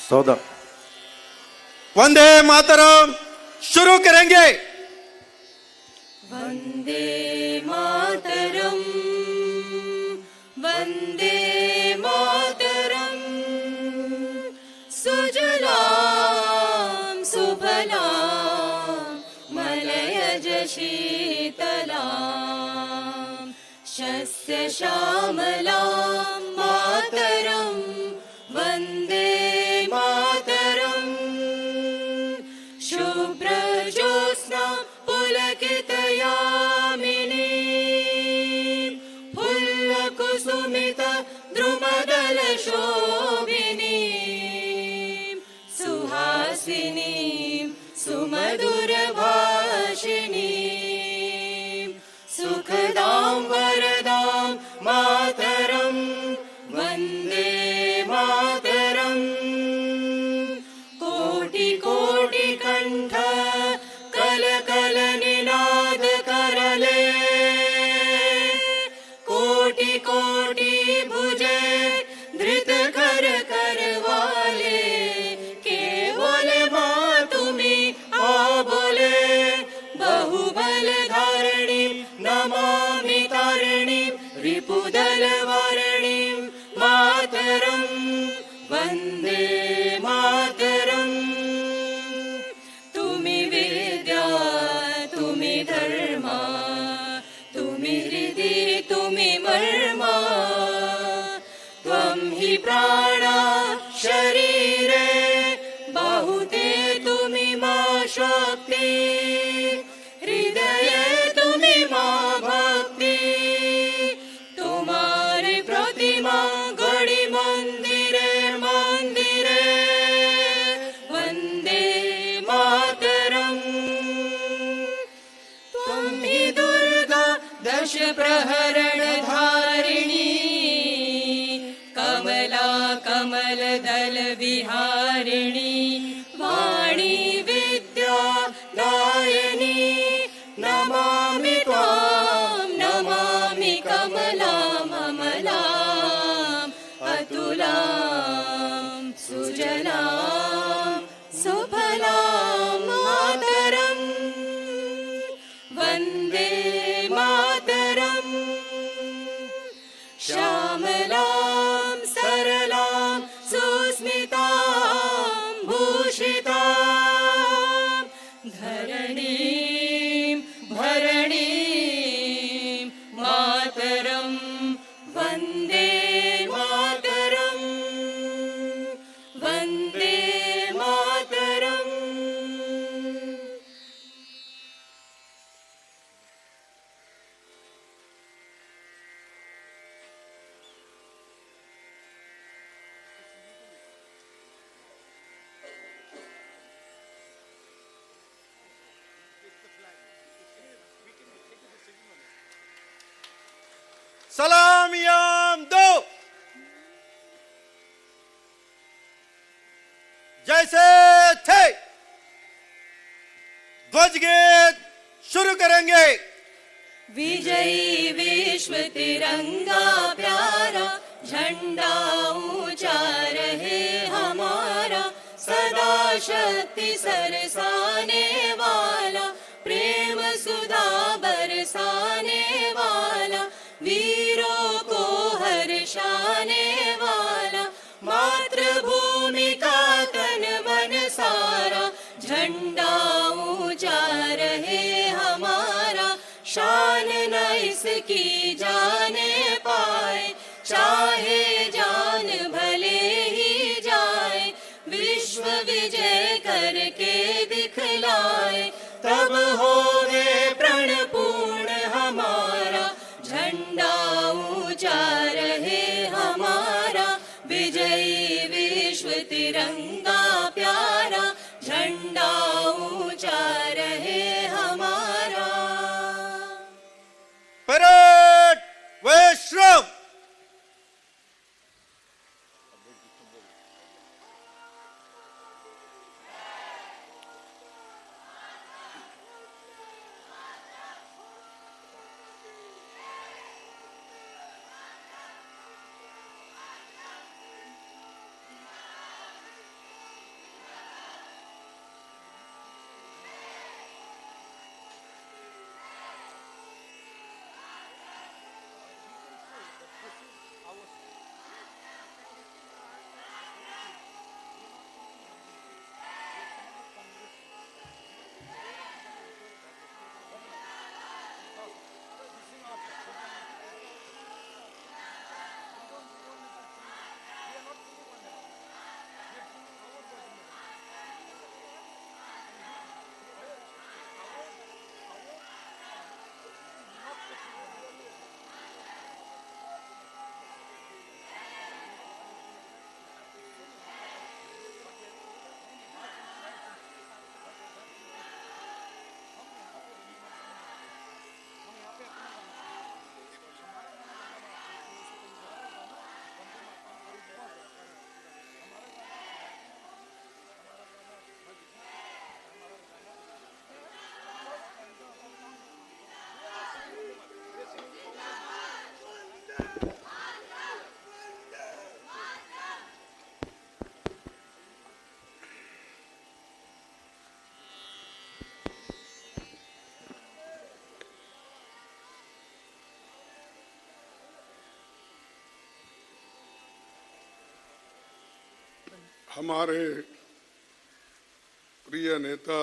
14 वंदे मातरम शुरू करेंगे। वंदे मातरम, वंदे मातरम, सुजलाम सुफलाम मलयज शीतलाम शस्य श्यामलाम मातरम वंदे मातरम। शुभ्रज्योत्स्ना पुलकितयामिनी फुल्लकुसुमित द्रुमदलशोभिनी सुहासिनी सुमधुरभाषिणी सुखदां वरदां मातरं वन्दे मातरम्। कोटि कोटि कंठ कल कल निनाद करले कोटि कोटि भुजे धृत कर करवाले केवल मां तुम्ही आबोले बहुबल धारिणी नमामि तारिणी रिपुदल वारिणी मातरं वन्दे मातरम्। तुम्ही विद्या तुम्ही धर्मा तुम्ही हृदि तुम्ही मर्मा त्वं हि प्राणा शरीरे बाहुते तुम्ही मा शक्ति हृदये तुम्ही मा भक्ति तुम्हारी प्रतिमा गढ़ी मंदिरे मंदिरे वंदे मातरम। त्वं हि दुर्गा दश प्रहरण धारिणी कमला कमल दल विहारिणी वाणी विद्या दायिनी नमामि त्वां नमामि कमलां अमलां अतुलां सुजलां सुफलां मातरं वन्दे मातरम्। श्यामलां सरलां सुस्मितां भूषितां धरणीं भरणीं मातरं वन्दे मातरम् वन्दे मातरम्। सलामियां दो जैसे थे ध्वज गीत शुरू करेंगे। विजयी विश्व तिरंगा प्यारा झंडा ऊंचा रहे हमारा सदा शक्ति सरसाने वाला प्रेम सुधा बरसाने वाला वीरों को हर्षाने वाला मातृभूमि का तन मन सारा झंडा ऊंचा रहे हमारा शान न इसकी जाने पाए चाहे जान भले ही जाए विश्व विजय करके दिखलाए तब होवे प्रण पूर्ण हमारा झंडा ऊंचा रहे हमारा विजयी विश्व तिरंगा प्यारा झंडा ऊंचा रहे हमारा। परेड विश्राम। हमारे प्रिय नेता